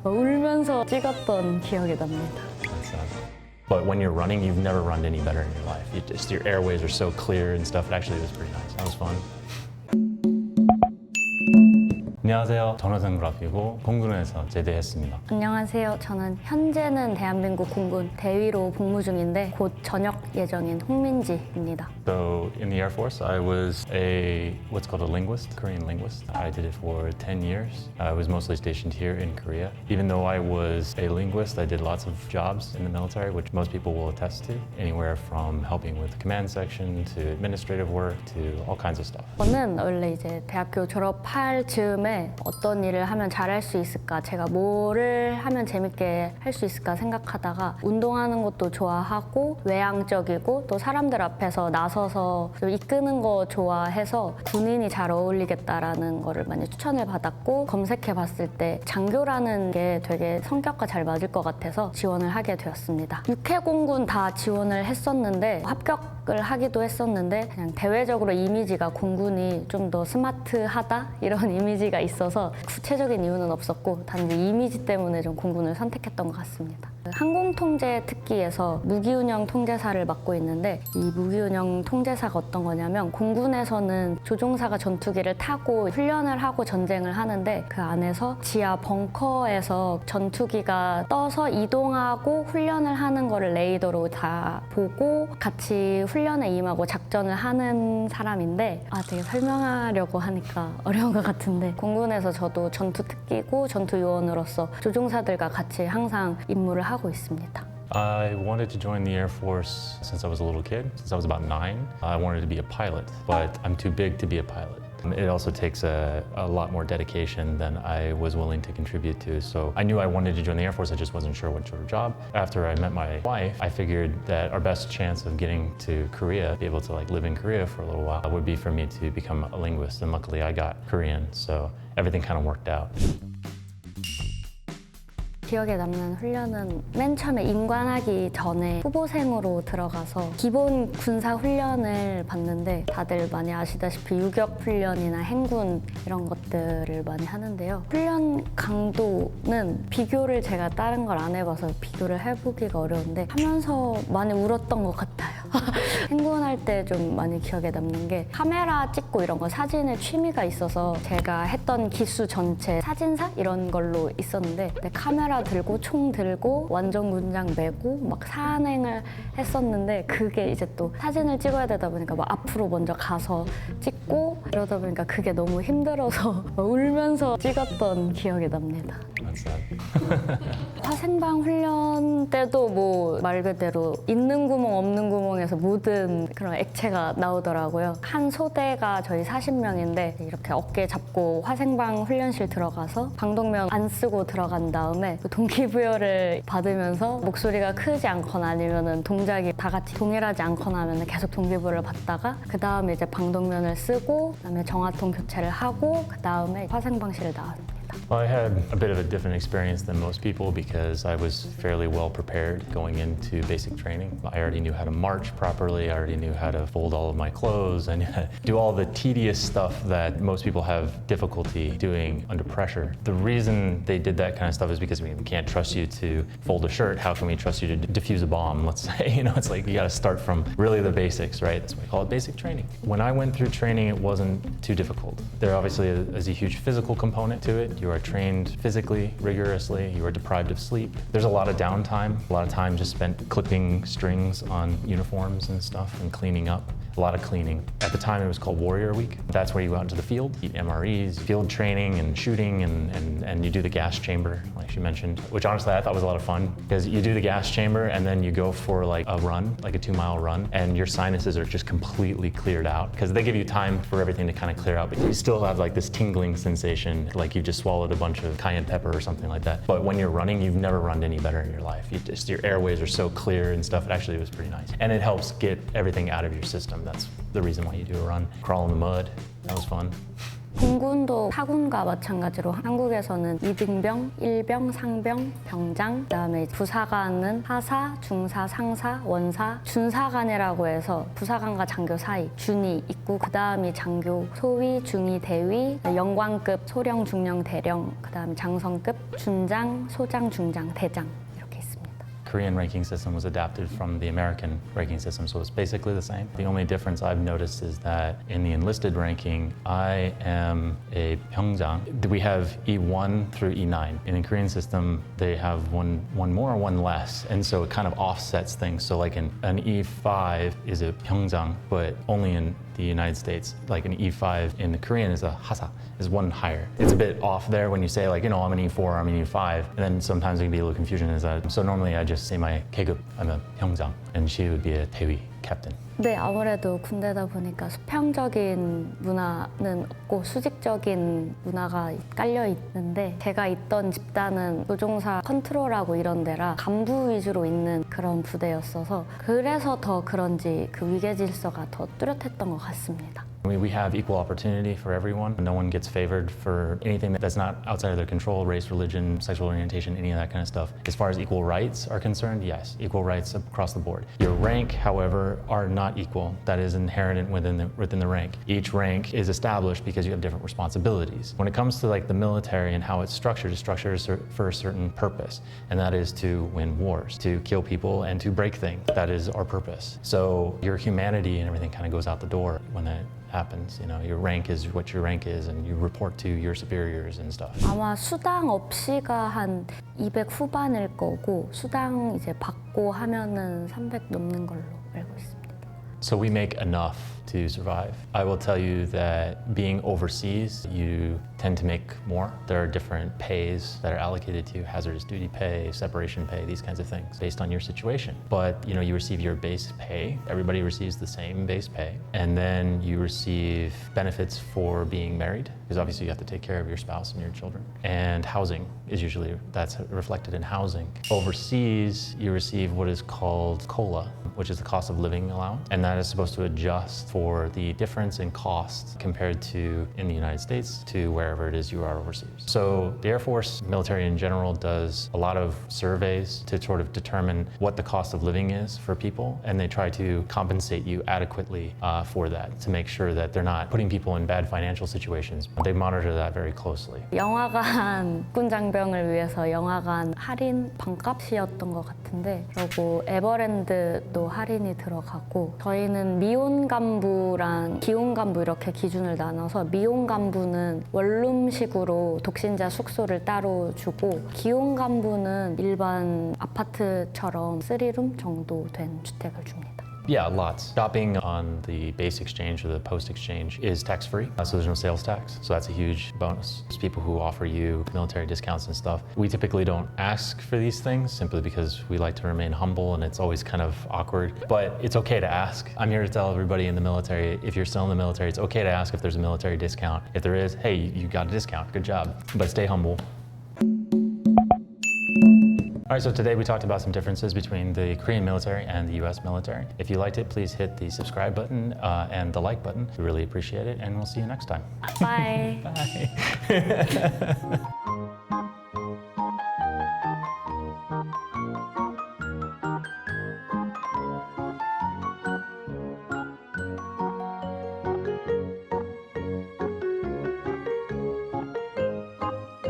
울면서 찍었던 기억이 납니다. That's sad. But when you're running, you've never run any better in your life. Your airways are so clear and stuff. It actually was pretty nice. That was fun. 안녕하세요. 전화생그라피고 공군에서 제대했습니다. 안녕하세요. 저는 현재는 대한민국 공군 대위로 복무 중인데 곧 전역 예정인 홍민지입니다. So in the Air Force, I was what's called a linguist, Korean linguist. I did it for 10 years. I was mostly stationed here in Korea. Even though I was a linguist, I did lots of jobs in the military, which most people will attest to. Anywhere from helping with the command section to administrative work to all kinds of stuff. 저는 원래 이제 대학교 졸업할 즈음에 어떤 일을 하면 잘할 수 있을까, 제가 뭐를 하면 재밌게 할 수 있을까 생각하다가 운동하는 것도 좋아하고 외향적이고 또 사람들 앞에서 나서서 좀 이끄는 거 좋아해서 군인이 잘 어울리겠다라는 거를 많이 추천을 받았고, 검색해 봤을 때 장교라는 게 되게 성격과 잘 맞을 것 같아서 지원을 하게 되었습니다. 6회 공군 다 지원을 했었는데 합격을 하기도 했었는데 그냥 대외적으로 이미지가 공군이 좀 더 스마트하다 이런 이미지가 있어서 구체적인 이유는 없었고 단지 이미지 때문에 좀 공군을 선택했던 것 같습니다. 항공통제 특기에서 무기운영 통제사를 맡고 있는데 이 무기운영 통제사가 어떤 거냐면 공군에서는 조종사가 전투기를 타고 훈련을 하고 전쟁을 하는데 그 안에서 지하 벙커에서 전투기가 떠서 이동하고 훈련을 하는 거를 레이더로 다 보고 같이 훈련에 임하고 작전을 하는 사람인데 되게 설명하려고 하니까 어려운 것 같은데 공군에서 저도 전투 특기고 전투 요원으로서 조종사들과 같이 항상 임무를 하고 있습니다. I wanted to join the Air Force since I was a little kid. Since I was about 9, I wanted to be a pilot, but I'm too big to be a pilot. It also takes a lot more dedication than I was willing to contribute to. So I knew I wanted to join the Air Force, I just wasn't sure what sort of job. After I met my wife, I figured that our best chance of getting to Korea, be able to live in Korea for a little while, would be for me to become a linguist. And luckily I got Korean, so everything kind of worked out. 기억에 남는 훈련은 맨 처음에 임관하기 전에 후보생으로 들어가서 기본 군사 훈련을 받는데 다들 많이 아시다시피 유격 훈련이나 행군 이런 것들을 많이 하는데요. 훈련 강도는 비교를 제가 다른 걸 안 해봐서 비교를 해보기가 어려운데 하면서 많이 울었던 것 같아요. 행군할 때 좀 많이 기억에 남는 게 카메라 찍고 이런 거 사진을 취미가 있어서 제가 했던 기수 전체 사진사 이런 걸로 있었는데 카메라 들고 총 들고 완전 군장 메고 막 산행을 했었는데 그게 이제 또 사진을 찍어야 되다 보니까 막 앞으로 먼저 가서 찍고 이러다 보니까 그게 너무 힘들어서 울면서 찍었던 기억이 납니다. 화생방 훈련 때도 뭐 말 그대로 있는 구멍 없는 구멍에서 모든 그런 액체가 나오더라고요. 한 소대가 저희 40명인데 이렇게 어깨 잡고 화생방 훈련실 들어가서 방독면 안 쓰고 들어간 다음에 동기부여를 받으면서 목소리가 크지 않거나 아니면은 동작이 다 같이 동일하지 않거나 하면 계속 동기부여를 받다가 그 다음에 이제 방독면을 쓰고 그다음에 정화통 교체를 하고 그 다음에 화생방실을 나왔습니다. Well, I had a bit of a different experience than most people because I was fairly well prepared going into basic training. I already knew how to march properly, I already knew how to fold all of my clothes, and do all the tedious stuff that most people have difficulty doing under pressure. The reason they did that kind of stuff is because we can't trust you to fold a shirt. How can we trust you to defuse a bomb, let's say? It's like you gotta start from really the basics, right? That's why we call it basic training. When I went through training, it wasn't too difficult. There obviously is a huge physical component to it. You are trained physically, rigorously, you are deprived of sleep. There's a lot of downtime, a lot of time just spent clipping strings on uniforms and stuff and cleaning up. A lot of cleaning. At the time it was called Warrior Week. That's where you go out into the field, eat MREs, field training and shooting and you do the gas chamber, like she mentioned, which honestly I thought was a lot of fun because you do the gas chamber and then you go for like a run, like a 2-mile run, and your sinuses are just completely cleared out because they give you time for everything to kind of clear out, but you still have like this tingling sensation like you just swallowed a bunch of cayenne pepper or something like that. But when you're running, you've never run any better in your life. Your airways are so clear and stuff. It actually was pretty nice. And it helps get everything out of your system. That's the reason why you do a run. Crawl in the mud, that was fun. 공군도 사군과 마찬가지로 한국에서는 이등병, 일병, 상병, 병장, 그다음에 부사관은 하사, 중사, 상사, 원사, 준사관이라고 해서 부사관과 장교 사이 준이 있고 그다음이 장교, 소위, 중위, 대위, 영관급, 소령, 중령, 대령, 그다음에 장성급, 준장, 소장, 중장, 대장 이렇게 있습니다. Korean ranking system was adapted from the American ranking system, so it's basically the same. The only difference I've noticed is that in the enlisted ranking, I am a Pyeongjang. We have E1 through E9. In the Korean system, they have one more, one less, and so it kind of offsets things. So like an E5 is a Pyeongjang, but only in the United States, like an E5 in the Korean is a hasa, is one higher. It's a bit off there when you say like, I'm an E4, I'm an E5, and then sometimes there can be a little confusion is that, so normally I just say my 계급, I'm a Pyeongjang, and she would be a 대위, captain. 네, 아무래도 군대다 보니까 수평적인 문화는 없고 수직적인 문화가 깔려 있는데 제가 있던 집단은 조종사 컨트롤하고 이런 데라 간부 위주로 있는 그런 부대였어서 그래서 더 그런지 그 위계 질서가 더 뚜렷했던 것 같습니다. We have equal opportunity for everyone. No one gets favored for anything that's not outside of their control, race, religion, sexual orientation, any of that kind of stuff. As far as equal rights are concerned, yes, equal rights across the board. Your rank, however, are not equal. That is inherent within the rank. Each rank is established because you have different responsibilities. When it comes to like the military and how it's structured for a certain purpose, and that is to win wars, to kill people and to break things. That is our purpose. So your humanity and everything kind of goes out the door when that happens. Your rank is what your rank is, and you report to your superiors and stuff. 아마 수당 없이가 한 200 후반일 거고 수당 이제 받고 하면은 300 넘는 걸로 알고 있습니다. So we make enough to survive. I will tell you that being overseas, you tend to make more. There are different pays that are allocated to you, hazardous duty pay, separation pay, these kinds of things based on your situation. But you receive your base pay. Everybody receives the same base pay. And then you receive benefits for being married, because obviously you have to take care of your spouse and your children. And housing is usually, that's reflected in housing. Overseas, you receive what is called COLA, which is the cost of living allowance. And that is supposed to adjust for the difference in cost compared to in the United States to wherever it is you are overseas. So the Air Force military in general does a lot of surveys to sort of determine what the cost of living is for people, and they try to compensate you adequately for that to make sure that they're not putting people in bad financial situations. They monitor that very closely. 영화관 군장병을 위해서 영화관 할인 반값이었던 것 같은데 그리고 에버랜드도 할인이 들어가고 저희는 미혼 간부랑 기혼 간부 이렇게 기준을 나눠서 미혼 간부는 원룸식으로 독신자 숙소를 따로 주고 기혼 간부는 일반 아파트처럼 3룸 정도 된 주택을 줍니다. Yeah, lots. Shopping on the base exchange or the post exchange is tax-free, so there's no sales tax. So that's a huge bonus. There's people who offer you military discounts and stuff. We typically don't ask for these things simply because we like to remain humble and it's always kind of awkward. But it's okay to ask. I'm here to tell everybody in the military, if you're still in the military, it's okay to ask if there's a military discount. If there is, hey, you got a discount, good job. But stay humble. All right, so today we talked about some differences between the Korean military and the US military. If you liked it, please hit the subscribe button and the like button. We really appreciate it, and we'll see you next time. Bye. Bye.